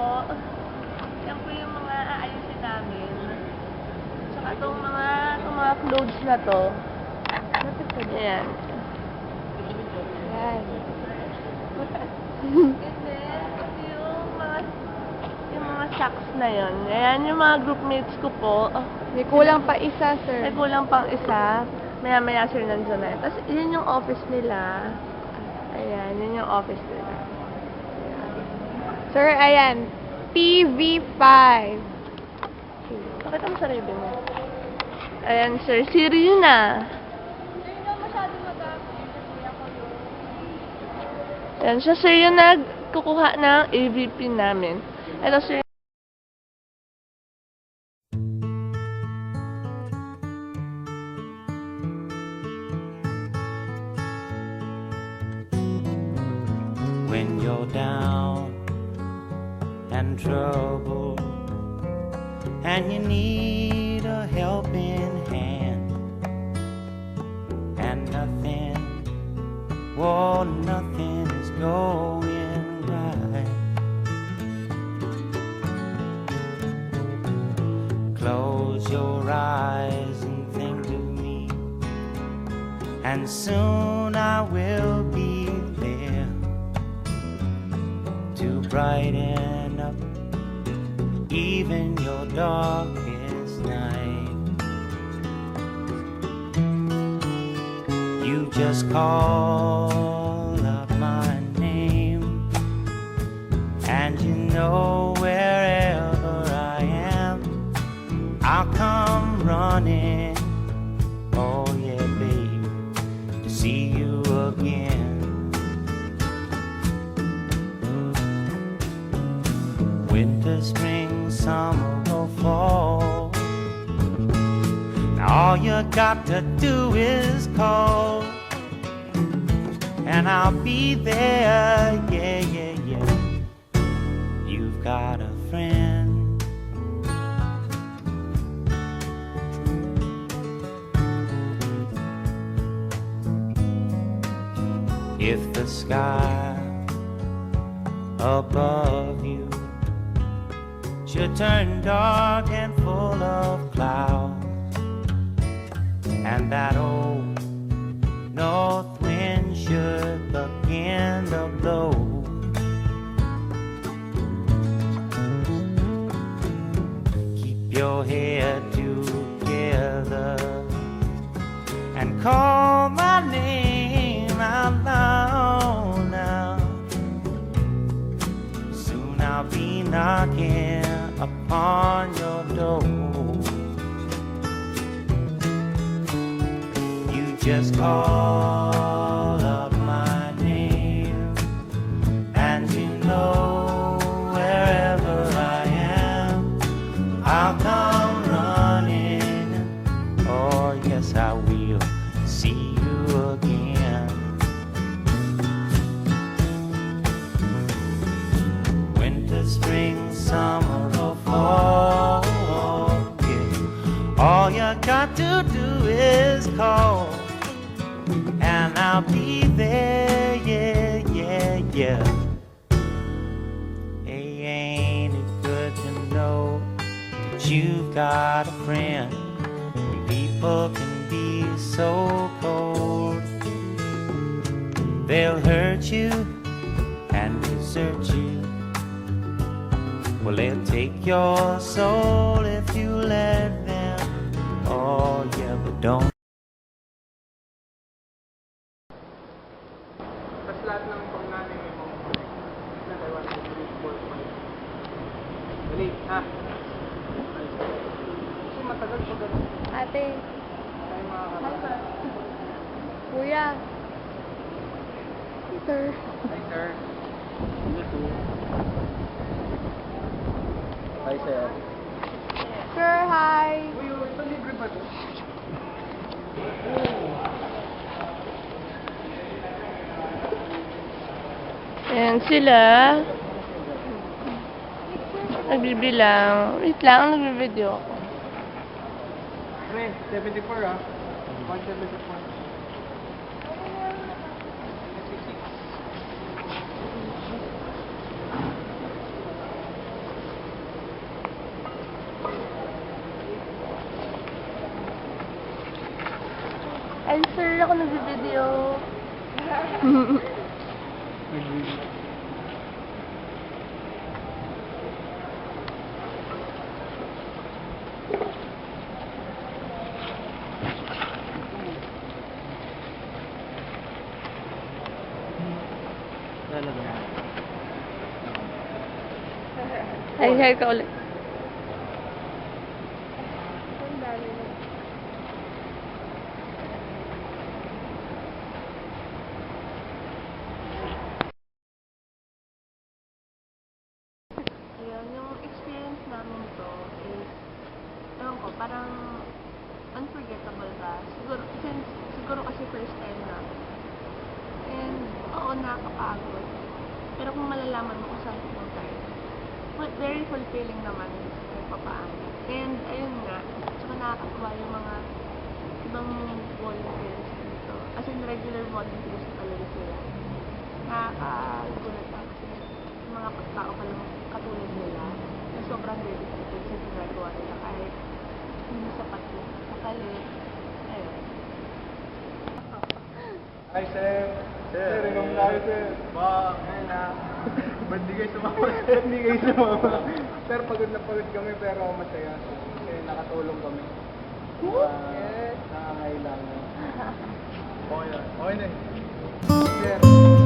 po. Yan po yung mga aayusin namin. Tsaka itong mga clothes na to. Ayan. Yan. And then, yung mga socks na yon. Ayan yung mga groupmates ko po. May kulang pa isa, sir. May kulang pang isa. Maya-maya sir nandyan na. Tapos, yun yung office nila. Ayan, yun yung office nila. Ayan. Sir, ayan. TV5. Pakita mo sa ribbon mo. Ayan sir, si Rina. Ayan siya sir yung nagkukuha ng AVP namin. Ito sir. When you're down and troubled and you need a helping hand and nothing, oh, nothing is going right. Close your eyes and think of me, and soon I will be there to brighten up even your darkest night. You just call up my name, and you know wherever I am, I'll come running. Oh yeah, babe, to see you again. Winter, spring, summer, or fall, now all you got to do is call, and I'll be there, yeah, yeah, yeah. You've got a friend. If the sky above you should turn dark and full of clouds, and that old north wind should begin to blow, keep your head together and call my name out loud now. Soon I'll be knocking upon your door. You just call up my name, and you know wherever I am, I'll come running. Oh yes, I will see you again. Winter, spring, summer, or fall, yeah. All you got to do is call, and I'll be there, yeah, yeah, yeah. Hey, ain't it good to know that you've got a friend? People can be so cold, they'll hurt you and desert you. Well, they'll take your soul if you let them. Oh yeah, but don't. Tapos lahat ng pang namin may mga connect. Na Taiwan, 3, 4, 5. Dali, ha? Kasi matagal po ganun. Ate. Tayo makakala. Kuya. Sir. Hi, sir. You too. Hi, sir. Sir, hi. Uy, ito libre ba ito? Ayan sila. Nagbibilang. Wait lang, nagbibideo ako. Pre, 74 ah. 174. din ako nag-video. Hi ka ulit. Ayun, yung experience namin to is, ewan ko, parang unforgettable ba? Siguro kasi first time na. And, oo, nakakapagod. Pero kung malalaman mo kung saan pumunta yun, very fulfilling naman kahit papaano. And, ayun nga, tsaka nakakatuwa yung mga ibang volunteers dito. As in, regular volunteers na talaga sila. Nakakagulat ako kasi yung mga tao pa lang katulad nila na sobrang dedicated sa ginagawa nila kahit hindi sapat yung makalit. Ayun. Hi, sir. Sir, ikaw tayo, sir. Ba, ngayon na. Ba't di kayo sumama? Ba't di kayo sumama? Sir, pagod na pagod kami pero masaya. Kasi nakatulong kami. Yes. Nakangailangan. Okay na. Okay na. Sir.